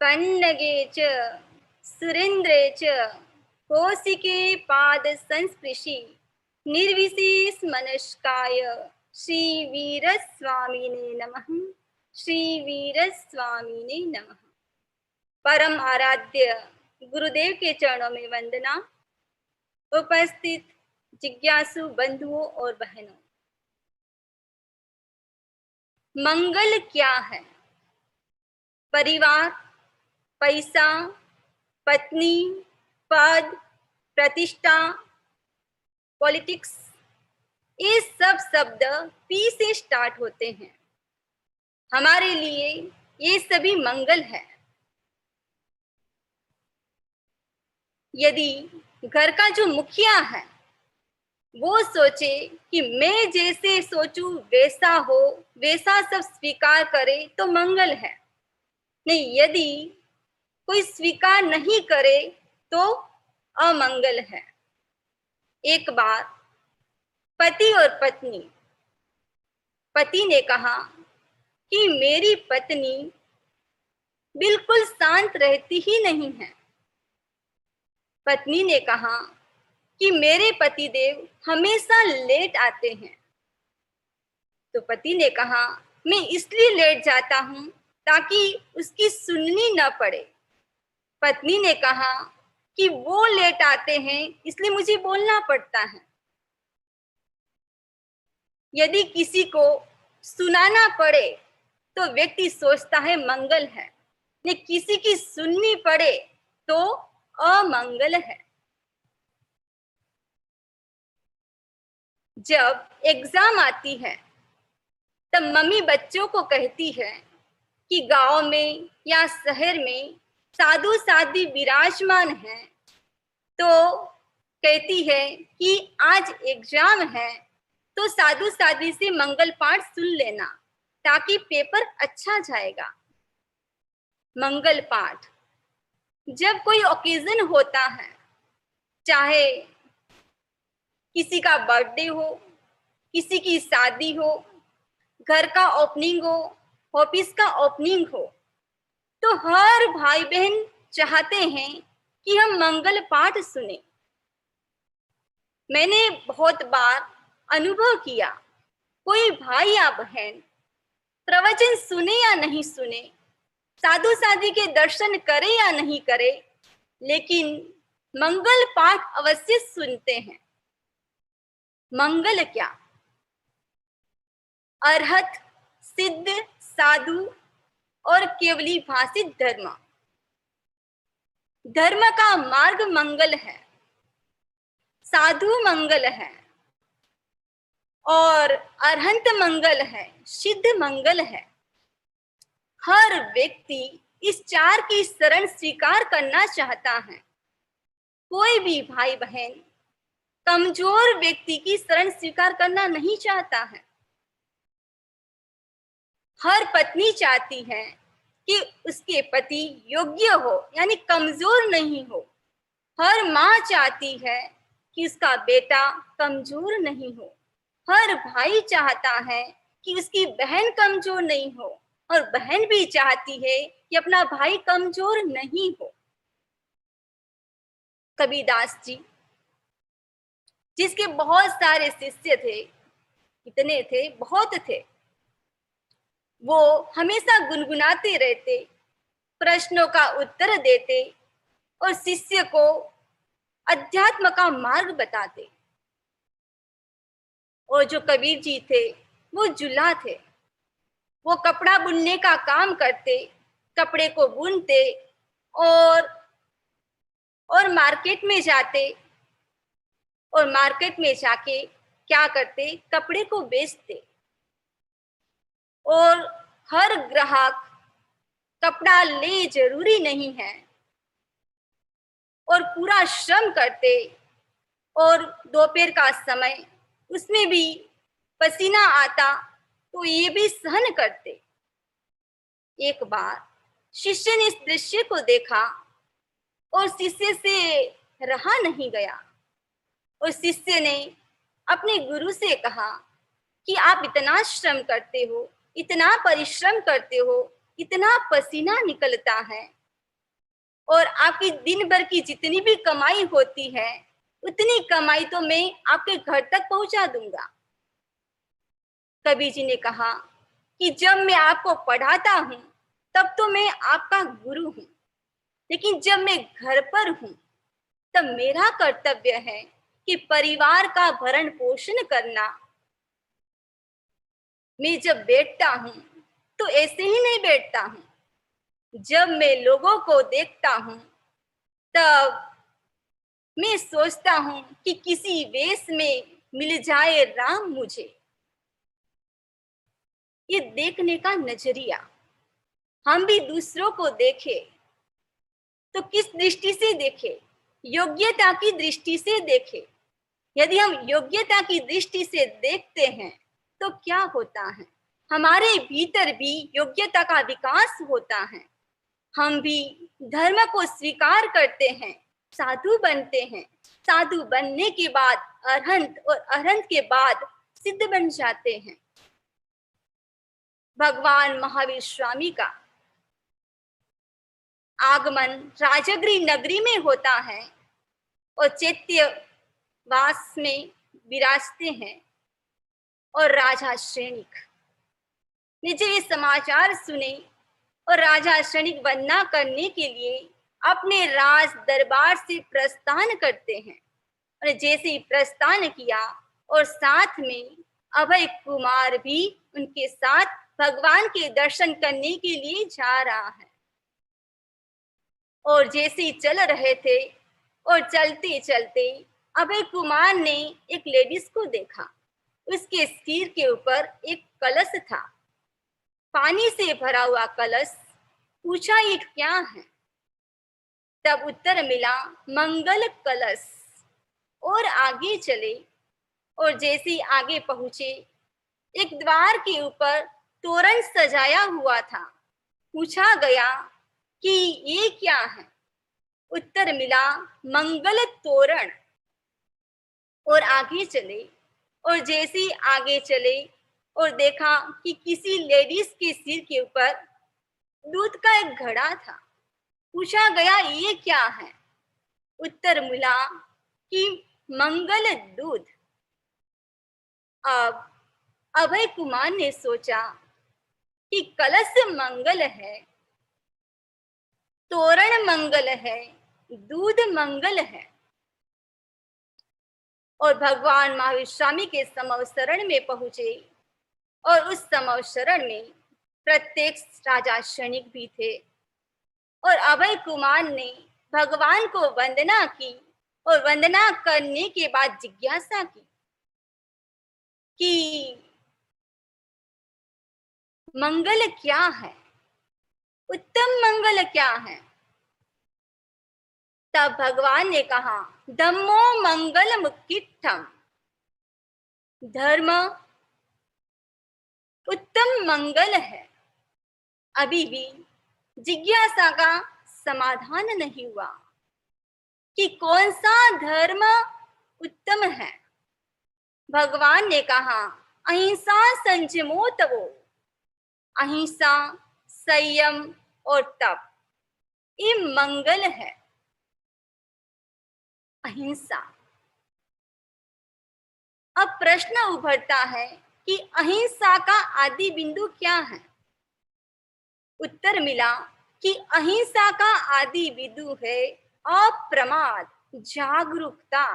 पन्नगे च सुरेन्द्रे च कौशिके पाद संस्पृशि निर्विशेष मनस्काय श्री वीर स्वामिने नमः। श्री वीर स्वामिने नमः। परम आराध्य गुरुदेव के चरणों में वंदना। उपस्थित जिज्ञासु बंधुओं और बहनों, मंगल क्या है? परिवार, पैसा, पत्नी, पद, प्रतिष्ठा, पॉलिटिक्स, ये सब शब्द पी से स्टार्ट होते हैं। हमारे लिए ये सभी मंगल है। यदि घर का जो मुखिया है वो सोचे कि मैं जैसे सोचूं वैसा हो, वैसा सब स्वीकार करे तो मंगल है। नहीं, यदि कोई स्वीकार नहीं करे तो अमंगल है। एक बार पति और पत्नी, पति ने कहा कि मेरी पत्नी बिल्कुल शांत रहती ही नहीं है। पत्नी ने कहा कि मेरे पतिदेव हमेशा लेट आते हैं। तो पति ने कहा मैं इसलिए लेट जाता हूं ताकि उसकी सुननी न पड़े। पत्नी ने कहा कि वो लेट आते हैं इसलिए मुझे बोलना पड़ता है। यदि किसी को सुनाना पड़े तो व्यक्ति सोचता है मंगल है, ने किसी की सुननी पड़े तो अमंगल है। जब एग्जाम आती है तब मम्मी बच्चों को कहती है कि गांव में या शहर में साधु साध्वी विराजमान हैं, तो कहती है कि आज एग्जाम है तो साधु साध्वी से मंगल पाठ सुन लेना ताकि पेपर अच्छा जाएगा। मंगल पाठ जब कोई ओकेजन होता है, चाहे किसी का बर्थडे हो, किसी की शादी हो, घर का ओपनिंग हो, ऑफिस का ओपनिंग हो, तो हर भाई बहन चाहते हैं कि हम मंगल पाठ सुने। मैंने बहुत बार अनुभव किया, कोई भाई या बहन प्रवचन सुने या नहीं सुने, साधु साध्वी के दर्शन करे या नहीं करे, लेकिन मंगल पाठ अवश्य सुनते हैं। मंगल क्या? अरहत, सिद्ध, साधु और केवली भाषित धर्म। धर्म का मार्ग मंगल है, साधु मंगल है और अरहंत मंगल है, सिद्ध मंगल है। हर व्यक्ति इस चार की शरण स्वीकार करना चाहता है। कोई भी भाई बहन कमजोर व्यक्ति की शरण स्वीकार करना नहीं चाहता है। हर पत्नी चाहती है कि उसके पति योग्य हो, यानी कमजोर नहीं हो। हर माँ चाहती है कि उसका बेटा कमजोर नहीं हो। हर भाई चाहता है कि उसकी बहन कमजोर नहीं हो और बहन भी चाहती है कि अपना भाई कमजोर नहीं हो। कबीरदास जी, जिसके बहुत सारे शिष्य थे, कितने थे, बहुत थे, वो हमेशा गुनगुनाते रहते, प्रश्नों का उत्तर देते और शिष्य को अध्यात्म का मार्ग बताते। और जो कबीर जी थे वो जुल्हा थे। वो कपड़ा बुनने का काम करते, कपड़े को बुनते और मार्केट में जाते और मार्केट में जाके क्या करते, कपड़े को बेचते और हर ग्राहक कपड़ा ले जरूरी नहीं है और पूरा श्रम करते और दोपहर का समय उसमें भी पसीना आता तो ये भी सहन करते। एक बार शिष्य ने इस दृश्य को देखा और शिष्य से रहा नहीं गया और शिष्य ने अपने गुरु से कहा कि आप इतना श्रम करते हो, इतना परिश्रम करते हो, इतना पसीना निकलता है, और आपकी दिन भर की जितनी भी कमाई होती है उतनी कमाई तो मैं आपके घर तक पहुंचा दूंगा। कबीर जी ने कहा कि जब मैं आपको पढ़ाता हूँ तब तो मैं आपका गुरु हूँ, लेकिन जब मैं घर पर हूँ तब मेरा कर्तव्य है कि परिवार का भरण पोषण करना। मैं जब बैठता हूँ तो ऐसे ही नहीं बैठता हूँ, जब मैं लोगों को देखता हूँ तब मैं सोचता हूँ कि किसी वेश में मिल जाए राम मुझे। ये देखने का नजरिया, हम भी दूसरों को देखें तो किस दृष्टि से देखें? योग्यता की दृष्टि से देखें। यदि हम योग्यता की दृष्टि से देखते हैं तो क्या होता है, हमारे भीतर भी योग्यता का विकास होता है। हम भी धर्म को स्वीकार करते हैं, साधु बनते हैं। साधु बनने के बाद अरहंत और अरहंत के बाद सिद्ध बन जाते हैं। भगवान महावीर स्वामी का आगमन राजगृह नगरी में होता है और चैत्यवास में विराजते हैं। और राजा श्रेणिक ने जब ये समाचार सुने और राजा श्रेणिक वंदना करने के लिए अपने राज दरबार से प्रस्थान करते हैं। और जैसे ही प्रस्थान किया और साथ में अभय कुमार भी उनके साथ भगवान के दर्शन करने के लिए जा रहा है। और जैसे ही चल रहे थे और चलते चलते अभय कुमार ने एक लेडीज को देखा। उसके सिर के ऊपर एक कलश था, पानी से भरा हुआ कलश। पूछा ये क्या है? तब उत्तर मिला मंगल कलश। और आगे चले और जैसे ही आगे पहुंचे एक द्वार के ऊपर तोरण सजाया हुआ था। पूछा गया कि ये क्या है? उत्तर मिला मंगल तोरण। और आगे चले और जैसे ही आगे चले और देखा कि किसी लेडीज के सिर के ऊपर दूध का एक घड़ा था। पूछा गया ये क्या है? उत्तर मिला कि मंगल दूध। अब अभय कुमार ने सोचा कि कलश मंगल है, तोरण मंगल है, दूध मंगल है। और भगवान महावीर स्वामी के समवसरण में पहुंचे और उस समवसरण में प्रत्येक राजा क्षणिक भी थे। और अभय कुमार ने भगवान को वंदना की और वंदना करने के बाद जिज्ञासा की कि मंगल क्या है, उत्तम मंगल क्या है? तब भगवान ने कहा धम्मो मंगल मुक्तिठम, धर्म उत्तम मंगल है। अभी भी जिज्ञासा का समाधान नहीं हुआ कि कौन सा धर्म उत्तम है। भगवान ने कहा अहिंसा संयमो तवो, अहिंसा संयम और तप ये मंगल है। अहिंसा। अब प्रश्न उभरता है कि अहिंसा का आदि बिंदु क्या है? उत्तर मिला कि अहिंसा का आदि बिंदु है अप्रमाद, जागरूकता।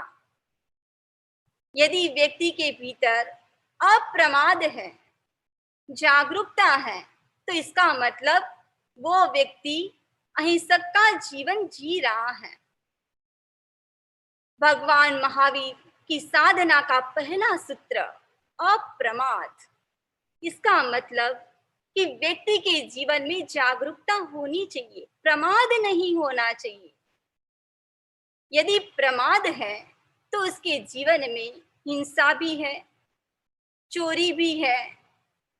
यदि व्यक्ति के भीतर अप्रमाद है, जागरूकता है, तो इसका मतलब वो व्यक्ति अहिंसक का जीवन जी रहा है। भगवान महावीर की साधना का पहला सूत्र अप्रमाद। इसका मतलब कि व्यक्ति के जीवन में जागरूकता होनी चाहिए, प्रमाद नहीं होना चाहिए। यदि प्रमाद है तो उसके जीवन में हिंसा भी है, चोरी भी है,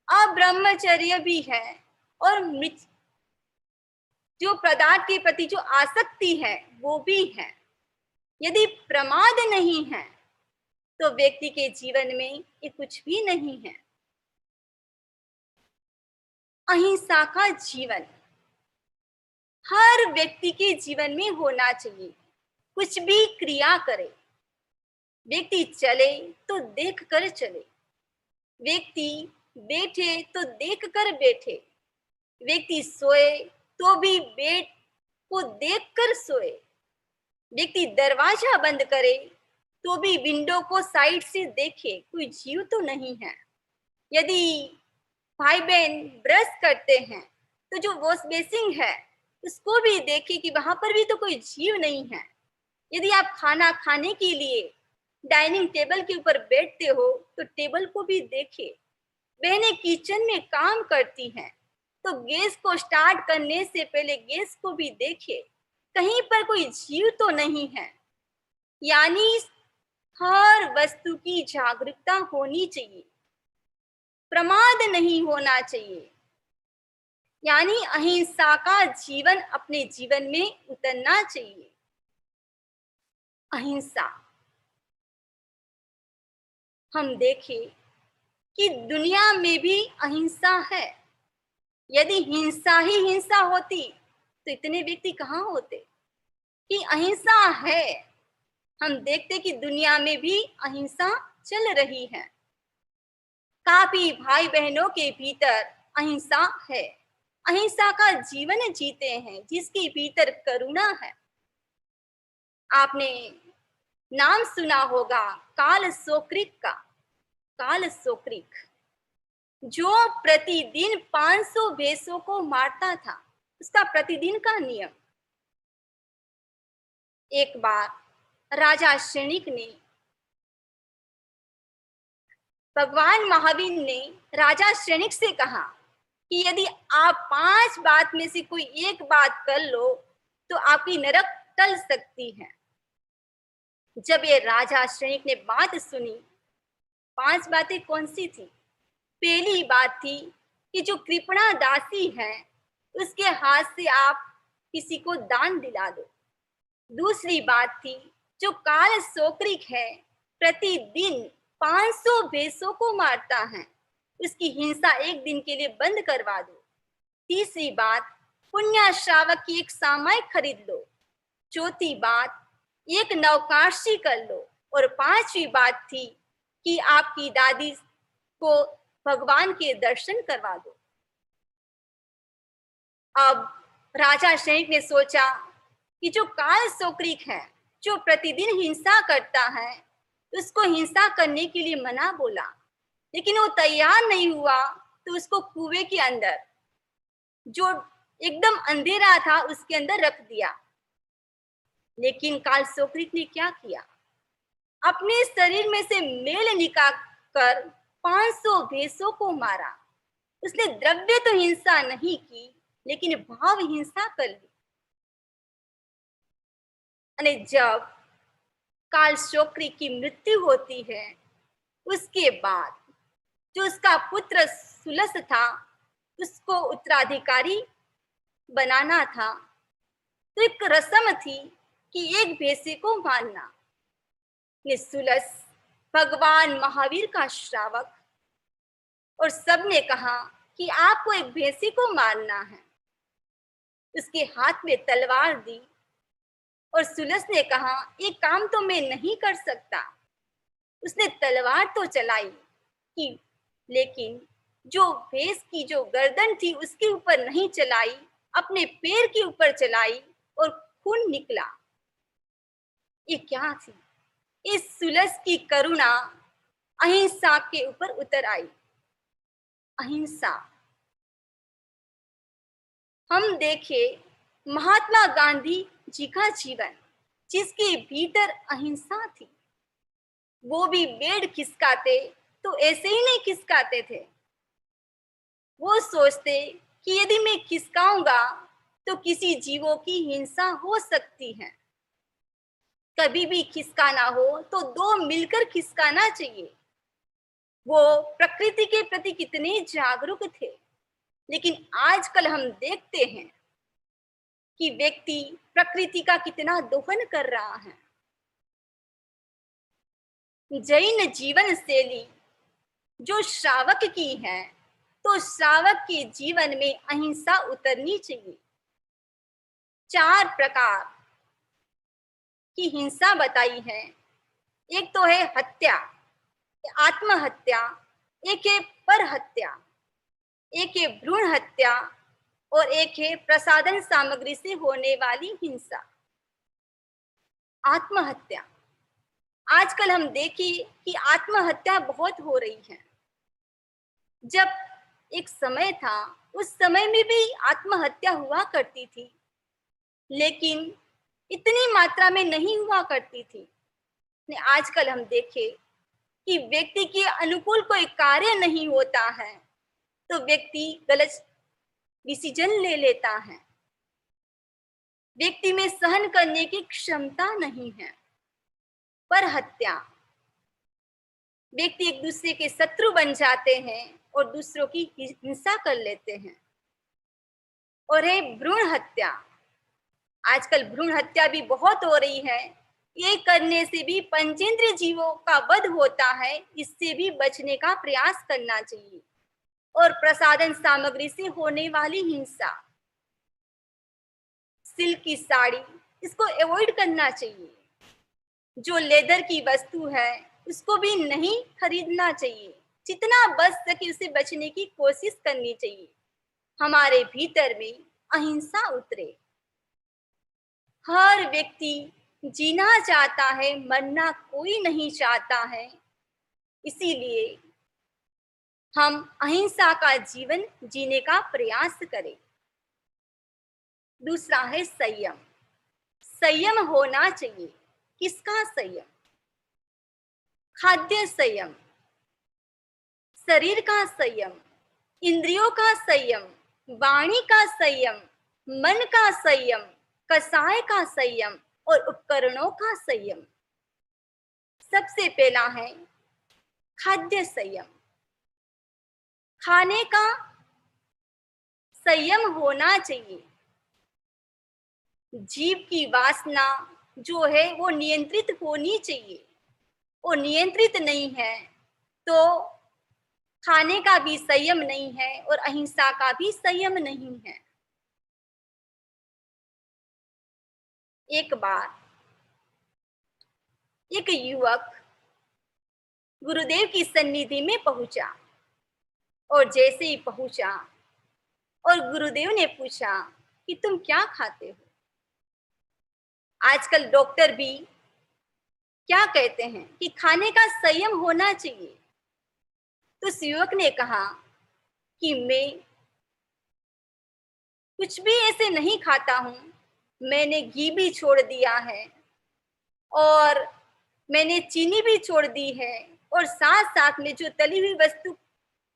अब्रह्मचर्य भी है और जो पदार्थ के प्रति जो आसक्ति है वो भी है। यदि प्रमाद नहीं है तो व्यक्ति के जीवन में ये कुछ भी नहीं है। अहिंसा का जीवन हर व्यक्ति के जीवन में होना चाहिए। कुछ भी क्रिया करे, व्यक्ति चले तो देख कर चले, व्यक्ति बैठे तो देख कर बैठे, व्यक्ति सोए तो भी बेड को देखकर सोए, व्यक्ति दरवाजा बंद करे तो भी विंडो को साइड से देखे, कोई जीव तो नहीं है। यदि भाई बहन ब्रश करते हैं तो जो वॉश बेसिन है उसको भी देखे कि वहां पर भी तो कोई जीव नहीं है। यदि आप खाना खाने के लिए डाइनिंग टेबल के ऊपर बैठते हो तो टेबल को भी देखे। बहनें किचन में काम करती हैं तो गैस को स्टार्ट करने से पहले गैस को भी देखे, कहीं पर कोई जीव तो नहीं है। यानी हर वस्तु की जागरूकता होनी चाहिए, प्रमाद नहीं होना चाहिए। यानी अहिंसा का जीवन अपने जीवन में उतरना चाहिए। अहिंसा हम देखें कि दुनिया में भी अहिंसा है। यदि हिंसा ही हिंसा होती तो इतने व्यक्ति कहाँ होते। कि अहिंसा है, हम देखते कि दुनिया में भी अहिंसा चल रही है। काफी भाई बहनों के भीतर अहिंसा है, अहिंसा का जीवन जीते हैं जिसके भीतर करुणा है। आपने नाम सुना होगा काल सोक्रिक का। काल सोक्रिक जो प्रतिदिन 500 भैंसों को मारता था, उसका प्रतिदिन का नियम। एक बार राजा शनिक ने, भगवान महावीर ने राजा शनिक से कहा कि यदि आप 5 बात में से कोई एक बात कर लो तो आपकी नरक टल सकती है। जब ये राजा शनिक ने बात सुनी, 5 बातें कौन सी थी? पहली बात थी कि जो कृपणा दासी है उसके हाथ से आप किसी को दान दिला दो। दूसरी बात थी जो काल सोक्रिक है प्रतिदिन 500 भैंसों को मारता है, उसकी हिंसा एक दिन के लिए बंद करवा दो। तीसरी बात पुण्य श्रावक की एक सामायिक खरीद लो। चौथी बात एक नवकाशी कर लो। और 5वीं बात थी कि आपकी दादी को भगवान के दर्शन करवा दो। अब राजा शनिक ने सोचा कि जो काल सोक्रिक है, जो प्रतिदिन हिंसा करता है, उसको हिंसा करने के लिए मना बोला, लेकिन वो तैयार नहीं हुआ तो उसको कुएं के अंदर, जो एकदम अंधेरा था, उसके अंदर रख दिया। लेकिन काल सोक्रिक ने क्या किया? अपने शरीर में से मेल निकाल कर 500 भैंसों को मारा। उसने द्रव्य तो हिंसा नहीं की, लेकिन भाव हिंसा कर ली। जब काल सोक्रिक की मृत्यु होती है, उसके बाद जो उसका पुत्र सुलस था उसको उत्तराधिकारी बनाना था, तो एक रस्म थी कि एक भैंसे को मारना। सुलस भगवान महावीर का श्रावक, और सबने कहा कि आपको एक भैंसे को मारना है। उसके हाथ में तलवार दी और सुलस ने कहा ये काम तो मैं नहीं कर सकता। उसने तलवार तो चलाई कि, लेकिन जो भैंस की जो गर्दन थी उसके ऊपर नहीं चलाई, अपने पैर के ऊपर चलाई और खून निकला। ये क्या थी? इस सुलस की करुणा अहिंसा के ऊपर उतर आई। अहिंसा हम देखें महात्मा गांधी जी का जीवन, जिसके भीतर अहिंसा थी। वो भी बेड खिसकाते तो ऐसे ही नहीं खिसकाते थे। वो सोचते कि यदि मैं खिसकाऊंगा तो किसी जीवों की हिंसा हो सकती है। कभी भी खिसकाना हो तो 2 मिलकर खिसकाना चाहिए। वो प्रकृति के प्रति कितने जागरूक थे। लेकिन आजकल हम देखते हैं कि व्यक्ति प्रकृति का कितना दोहन कर रहा है। जैन जीवन शैली जो श्रावक की है, तो श्रावक के जीवन में अहिंसा उतरनी चाहिए। 4 प्रकार की हिंसा बताई है। एक तो है हत्या, आत्महत्या, एक है पर हत्या, एक है भ्रूण हत्या और एक है प्रसाधन सामग्री से होने वाली हिंसा। आत्महत्या, आजकल हम देखें कि आत्महत्या बहुत हो रही है। जब एक समय था, उस समय में भी आत्महत्या हुआ करती थी, लेकिन इतनी मात्रा में नहीं हुआ करती थी। आजकल हम देखें कि व्यक्ति के अनुकूल कोई कार्य नहीं होता है तो व्यक्ति गलत डिसीजन ले लेता है। व्यक्ति में सहन करने की क्षमता नहीं है। पर हत्या, व्यक्ति एक दूसरे के शत्रु बन जाते हैं और दूसरों की हिंसा कर लेते हैं। और है भ्रूण हत्या, आजकल भ्रूण हत्या भी बहुत हो रही है। ये करने से भी पंचेंद्रिय जीवों का वध होता है, इससे भी बचने का प्रयास करना चाहिए। और प्रसाधन सामग्री से होने वाली हिंसा, सिल्क की साड़ी, इसको अवॉइड करना चाहिए। जो लेदर की वस्तु है उसको भी नहीं खरीदना चाहिए। जितना बच सके उसे बचने की कोशिश करनी चाहिए। हमारे भीतर में अहिंसा उतरे। हर व्यक्ति जीना चाहता है, मरना कोई नहीं चाहता है। इसीलिए हम अहिंसा का जीवन जीने का प्रयास करें। दूसरा है संयम। संयम होना चाहिए। किसका संयम? खाद्य संयम, शरीर का संयम, इंद्रियों का संयम, वाणी का संयम, मन का संयम, कसाय का संयम और उपकरणों का संयम। सबसे पहला है खाद्य संयम। खाने का संयम होना चाहिए। जीभ की वासना जो है वो नियंत्रित होनी चाहिए। वो नियंत्रित नहीं है तो खाने का भी संयम नहीं है और अहिंसा का भी संयम नहीं है। एक बार एक युवक गुरुदेव की सन्निधि में पहुंचा और जैसे ही पहुंचा और गुरुदेव ने पूछा कि तुम क्या खाते हो? आजकल डॉक्टर भी क्या कहते हैं कि खाने का संयम होना चाहिए। तो उस युवक ने कहा कि मैं कुछ भी ऐसे नहीं खाता हूं, मैंने घी भी छोड़ दिया है और मैंने चीनी भी छोड़ दी है और साथ साथ में जो तली हुई वस्तु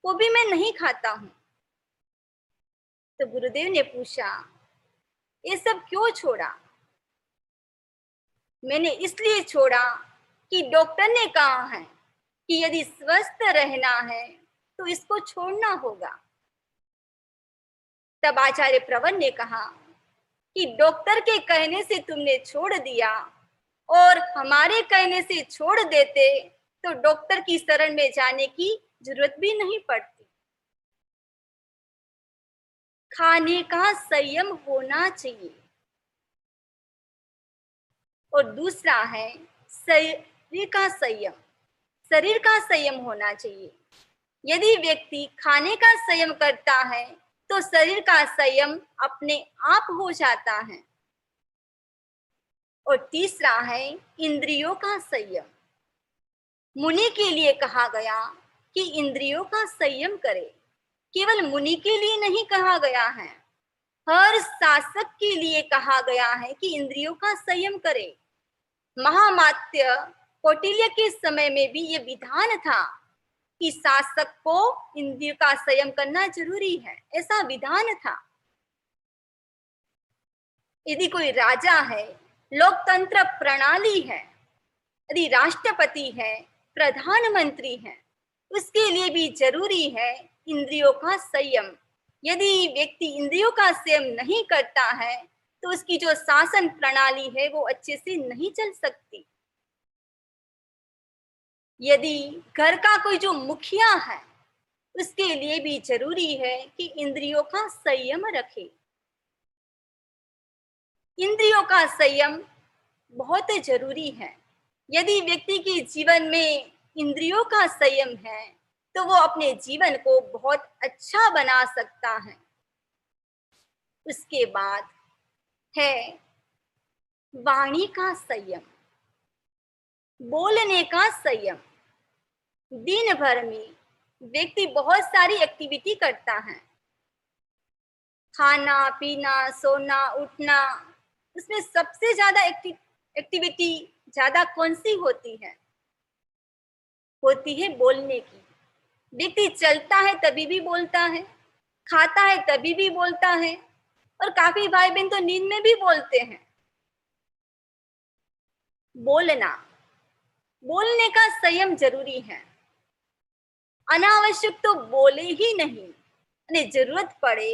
को भी मैं नहीं खाता हूं। तो गुरुदेव ने पूछा, ये सब क्यों छोड़ा? मैंने इसलिए छोड़ा कि डॉक्टर ने कहा है कि यदि स्वस्थ रहना है तो इसको छोड़ना होगा। तब आचार्य प्रवर ने कहा कि डॉक्टर के कहने से तुमने छोड़ दिया और हमारे कहने से छोड़ देते तो डॉक्टर की शरण में जाने की जरूरत भी नहीं पड़ती। खाने का संयम होना चाहिए। और दूसरा है शरीर का संयम। शरीर का संयम होना चाहिए। यदि व्यक्ति खाने का संयम करता है तो शरीर का संयम अपने आप हो जाता है। और तीसरा है इंद्रियों का संयम। मुनि के लिए कहा गया कि इंद्रियों का संयम करे। केवल मुनि के लिए नहीं कहा गया है, हर शासक के लिए कहा गया है कि इंद्रियों का संयम करे। महामात्य कौटिल्य के समय में भी ये विधान था कि शासक को इंद्रियों का संयम करना जरूरी है, ऐसा विधान था। यदि कोई राजा है, लोकतंत्र प्रणाली है, यदि राष्ट्रपति है, प्रधानमंत्री है, उसके लिए भी जरूरी है इंद्रियों का संयम। यदि व्यक्ति इंद्रियों का संयम नहीं करता है तो उसकी जो शासन प्रणाली है वो अच्छे से नहीं चल सकती। यदि घर का कोई जो मुखिया है उसके लिए भी जरूरी है कि इंद्रियों का संयम रखे। इंद्रियों का संयम बहुत जरूरी है। यदि व्यक्ति के जीवन में इंद्रियों का संयम है तो वो अपने जीवन को बहुत अच्छा बना सकता है। उसके बाद है वाणी का संयम, बोलने का संयम। दिन भर में व्यक्ति बहुत सारी एक्टिविटी करता है, खाना पीना सोना उठना, उसमें सबसे ज्यादा एक्टिविटी ज्यादा कौन सी होती है? होती है बोलने की। व्यक्ति चलता है तभी भी बोलता है, खाता है तभी भी बोलता है, और काफी भाई बहन तो नींद में भी बोलते हैं। बोलना, बोलने का संयम जरूरी है। अनावश्यक तो बोले ही नहीं, यानी जरूरत पड़े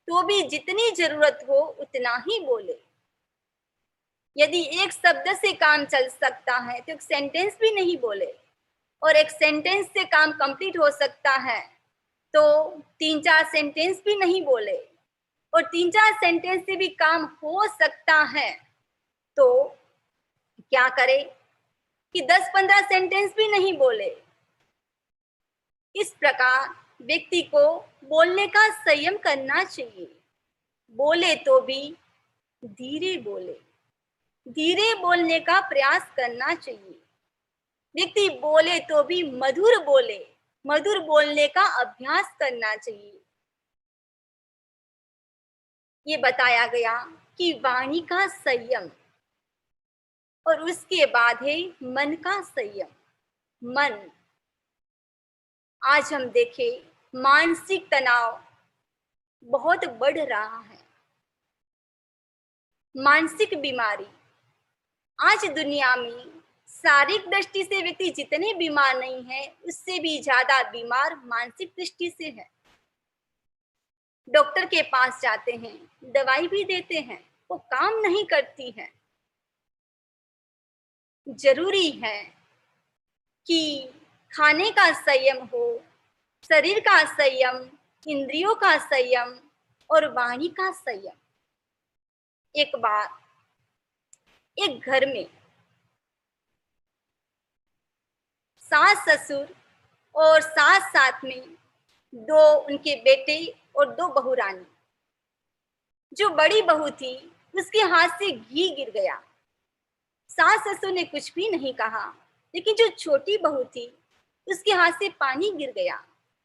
तो भी जितनी जरूरत हो उतना ही बोले। यदि एक शब्द से काम चल सकता है तो एक सेंटेंस भी नहीं बोले, और एक सेंटेंस से काम कंप्लीट हो सकता है तो 3-4 सेंटेंस भी नहीं बोले, और 3-4 सेंटेंस से भी काम हो सकता है तो क्या करे कि 10-15 सेंटेंस भी नहीं बोले। इस प्रकार व्यक्ति को बोलने का संयम करना चाहिए। बोले तो भी धीरे बोले, धीरे बोलने का प्रयास करना चाहिए। व्यक्ति बोले तो भी मधुर बोले, मधुर बोलने का अभ्यास करना चाहिए। ये बताया गया कि वाणी का संयम, और उसके बाद है मन का संयम। मन, आज हम देखें मानसिक तनाव बहुत बढ़ रहा है। मानसिक बीमारी, आज दुनिया में शारीरिक दृष्टि से व्यक्ति जितने बीमार नहीं है उससे भी ज्यादा बीमार मानसिक दृष्टि से है। डॉक्टर के पास जाते हैं, दवाई भी देते हैं, वो काम नहीं करती है। जरूरी है कि खाने का संयम हो, शरीर का संयम, इंद्रियों का संयम और वाणी का संयम। एक बार एक घर में सास ससुर और सास साथ में 2 उनके बेटे और 2 बहू रानी। जो बड़ी बहू थी उसके हाथ से घी गिर गया। सास ससुर ने कुछ भी नहीं कहा, लेकिन जो छोटी बहू थी उसके हाथ से पानी गिर गया,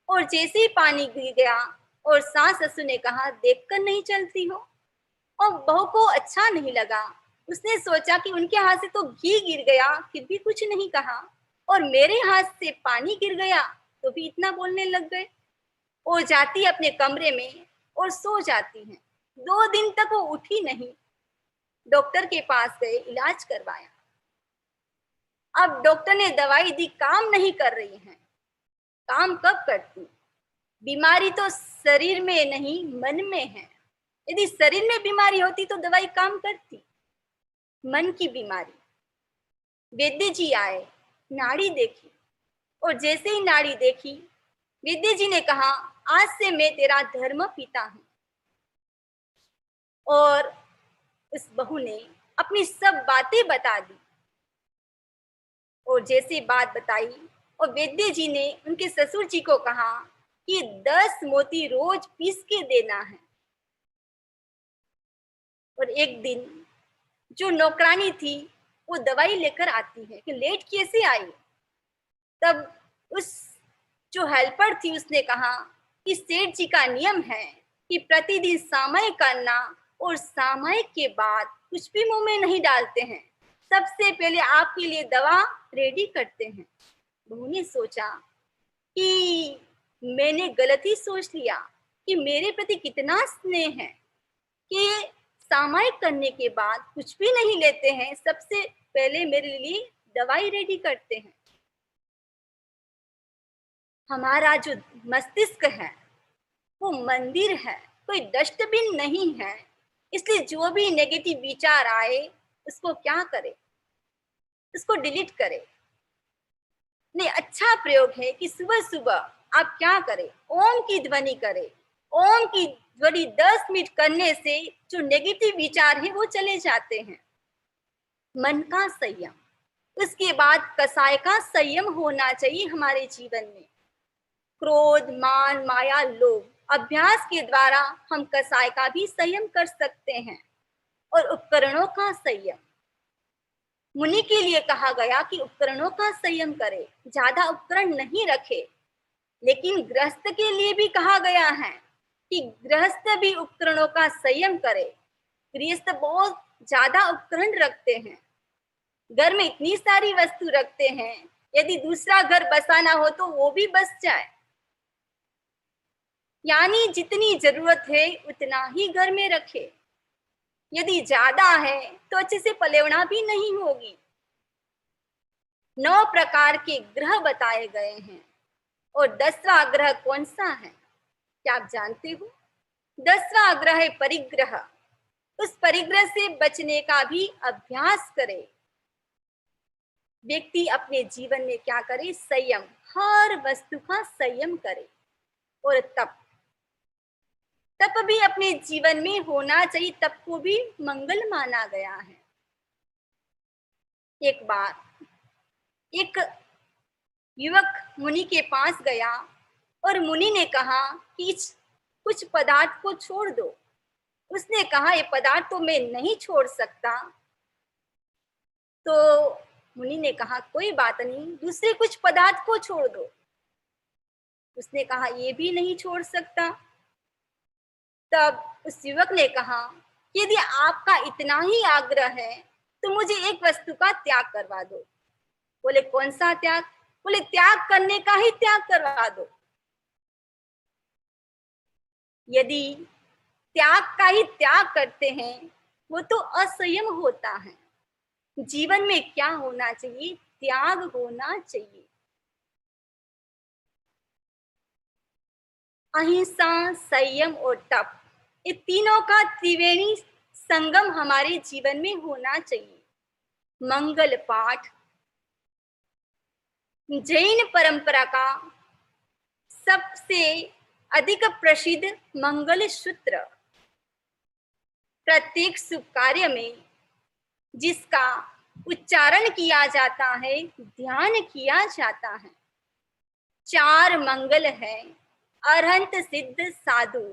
और जैसे ही पानी गिर गया और सास ससुर ने कहा देखकर नहीं चलती हो, और बहू को अच्छा नहीं लगा। उसने सोचा कि उनके हाथ से तो घी गिर गया फिर भी कुछ नहीं कहा, और मेरे हाथ से पानी गिर गया तो भी इतना बोलने लग गए। वो जाती अपने कमरे में और सो जाती हैं। 2 दिन तक वो उठी नहीं। डॉक्टर के पास गए, इलाज करवाया। अब डॉक्टर ने दवाई दी, काम नहीं कर रही है। काम कब करती? बीमारी तो शरीर में नहीं मन में है। यदि शरीर में बीमारी होती तो दवाई काम करती। मन की बीमारी, वैद्य जी आए, नाड़ी देखी, और जैसे ही नाड़ी देखी वैद्य जी ने कहा आज से मैं तेरा धर्म पिता हूं। और उस बहू ने अपनी सब बातें बता दी, और जैसे बात बताई और वैद्य जी ने उनके ससुर जी को कहा कि 10 मोती रोज पीस के देना है। और एक दिन जो नौकरानी थी वो दवाई लेकर आती है कि लेट कैसे आई। तब उस जो हेल्पर थी उसने कहा कि सेठ जी का नियम है कि प्रतिदिन सामायिक करना, और सामायिक के बाद कुछ भी मुंह में नहीं डालते हैं, सबसे पहले आपके लिए दवा रेडी करते हैं। बहू ने सोचा कि मैंने गलत ही सोच लिया कि मेरे प्रति कितना स्नेह है कि सामायिक करने के बाद कुछ भी नहीं लेते हैं, सबसे पहले मेरे लिए दवाई रेडी करते हैं। हमारा जो मस्तिष्क है वो मंदिर है, कोई डस्टबिन नहीं है। इसलिए जो भी नेगेटिव विचार आए उसको क्या करे, उसको डिलीट करे। नहीं, अच्छा प्रयोग है कि सुबह सुबह आप क्या करें, ओम की ध्वनि करें। ओम की वही 10 मिनट करने से जो नेगेटिव विचार है वो चले जाते हैं। मन का संयम, उसके बाद कसाय का संयम होना चाहिए हमारे जीवन में। क्रोध, मान, माया, लोभ, अभ्यास के द्वारा हम कसाय का भी संयम कर सकते हैं। और उपकरणों का संयम, मुनि के लिए कहा गया कि उपकरणों का संयम करे, ज्यादा उपकरण नहीं रखे। लेकिन गृहस्थ के लिए भी कहा गया है कि गृहस्थ भी उपकरणों का संयम करे। गृहस्थ बहुत ज्यादा उपकरण रखते हैं, घर में इतनी सारी वस्तु रखते हैं, यदि दूसरा घर बसाना हो तो वो भी बस जाए। यानी जितनी जरूरत है उतना ही घर में रखे। यदि ज्यादा है तो अच्छे से पलेवना भी नहीं होगी। 9 प्रकार के ग्रह बताए गए हैं। और 10वां ग्रह कौन सा है, क्या आप जानते हो? 10वां ग्रह है परिग्रह। उस परिग्रह से बचने का भी अभ्यास करे। व्यक्ति अपने जीवन में क्या करे? संयम, हर वस्तु का संयम करे। और तप भी अपने जीवन में होना चाहिए। तप को भी मंगल माना गया है। एक बार एक युवक मुनि के पास गया और मुनि ने कहा कि कुछ पदार्थ को छोड़ दो। उसने कहा ये पदार्थ तो मैं नहीं छोड़ सकता। तो मुनि ने कहा कोई बात नहीं, दूसरे कुछ पदार्थ को छोड़ दो। उसने कहा ये भी नहीं छोड़ सकता। तब उस युवक ने कहा यदि आपका इतना ही आग्रह है तो मुझे एक वस्तु का त्याग करवा दो। बोले कौन सा त्याग? बोले त्याग करने का ही त्याग करवा दो। यदि त्याग का ही त्याग करते हैं वो तो असंयम होता है। जीवन में क्या होना चाहिए? त्याग होना चाहिए। अहिंसा, संयम और तप, ये तीनों का त्रिवेणी संगम हमारे जीवन में होना चाहिए। मंगल पाठ, जैन परंपरा का सबसे अधिक प्रसिद्ध मंगल सूत्र, प्रत्येक शुभ कार्य में जिसका उच्चारण किया जाता है, ध्यान किया जाता है। 4 मंगल है, अरहंत, सिद्ध, साधु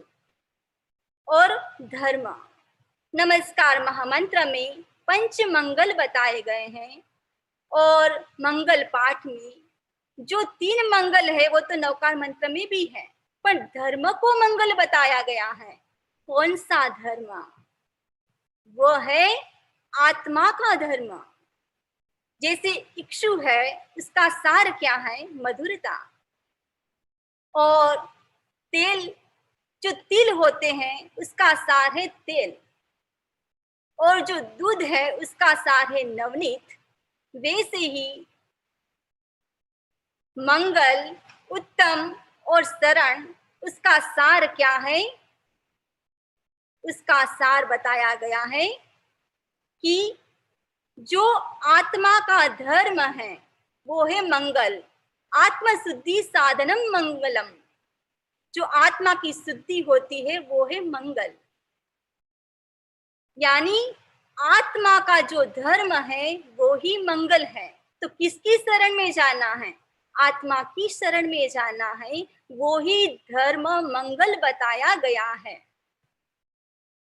और धर्म। नमस्कार महामंत्र में 5 मंगल बताए गए हैं। और मंगल पाठ में जो 3 मंगल है वो तो नवकार मंत्र में भी है, पर धर्म को मंगल बताया गया है। कौन सा धर्म? वो है आत्मा का धर्म। जैसे इक्षु है, उसका सार क्या है? मधुरता। और तेल, जो तिल होते हैं उसका सार है तेल। और जो दूध है उसका सार है नवनीत। वैसे ही मंगल, उत्तम और शरण, उसका सार क्या है? उसका सार बताया गया है कि जो आत्मा का धर्म है वो है मंगल। आत्म शुद्धि साधनम मंगलम, जो आत्मा की शुद्धि होती है वो है मंगल। यानी आत्मा का जो धर्म है वो ही मंगल है। तो किसकी शरण में जाना है? आत्मा की शरण में जाना है। वो ही धर्म मंगल बताया गया है।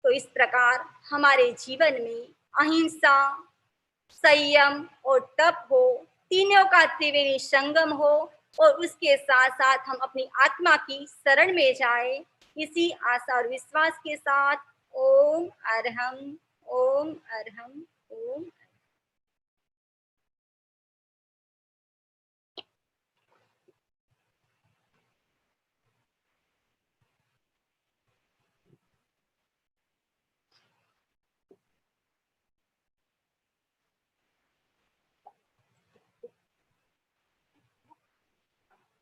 तो इस प्रकार हमारे जीवन में अहिंसा, संयम और तप हो, तीनों का त्रिवेणी संगम हो, और उसके साथ साथ हम अपनी आत्मा की शरण में जाए। इसी आशा और विश्वास के साथ ओम अरहम, ओम अरहम।